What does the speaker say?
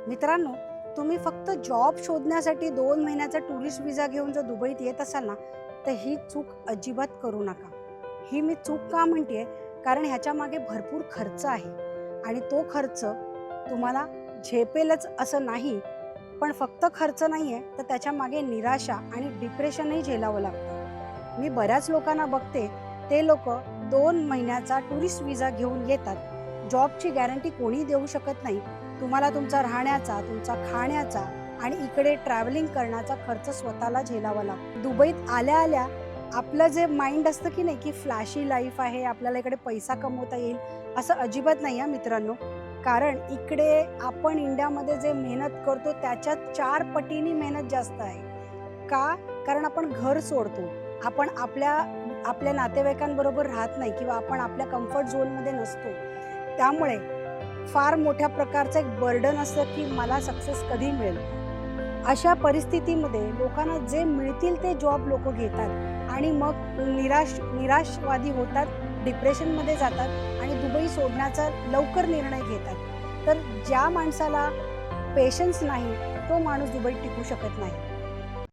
मित्रांनो, तुम्ही फक्त जॉब शोधण्यासाठी 2 महिन्याचा टुरिस्ट विजा घेऊन जर दुबईत येत असाल ना, तर ही चूक अजिबात करू नका. ही मी चूक का म्हणते, कारण ह्याच्या मागे भरपूर खर्च आहे आणि तो खर्च तुम्हाला झेपेलच असं नाही. पण फक्त खर्च नाही आहे, तर त्याच्या मागे निराशा आणि डिप्रेशनही झेलावं लागतं. मी बऱ्याच लोकांना बघते, ते लोक 2 महिन्याचा टुरिस्ट विजा घेऊन येतात. जॉबची गॅरंटी कोणी देऊ शकत नाही. तुम्हाला तुमचा राहण्याचा, तुमचा खाण्याचा आणि इकडे ट्रॅव्हलिंग करण्याचा खर्च स्वतःला झेलावा लागतो. दुबईत आल्या आल्या आपलं जे माइंड असतं की नाही, की फ्लॅशी लाईफ आहे, आपल्याला इकडे पैसा कमवता येईल, असं अजिबात नाही आहे मित्रांनो. कारण इकडे आपण इंडियामध्ये जे मेहनत करतो त्याच्यात 4 पटीने मेहनत जास्त आहे. का? कारण आपण घर सोडतो, आपण आपल्या नातेवाईकांबरोबर राहत नाही किंवा आपण आपल्या कम्फर्ट झोनमध्ये नसतो. त्यामुळे फार मोठ्या प्रकारचं एक बर्डन असतं की मला सक्सेस कधी मिळेल. अशा परिस्थितीमध्ये लोकांना जे मिळतील ते जॉब लोक घेतात आणि मग निराशवादी होतात, डिप्रेशनमध्ये जातात आणि दुबई सोडण्याचा लवकर निर्णय घेतात. तर ज्या माणसाला पेशन्स नाही, तो माणूस दुबईत टिकू शकत नाही.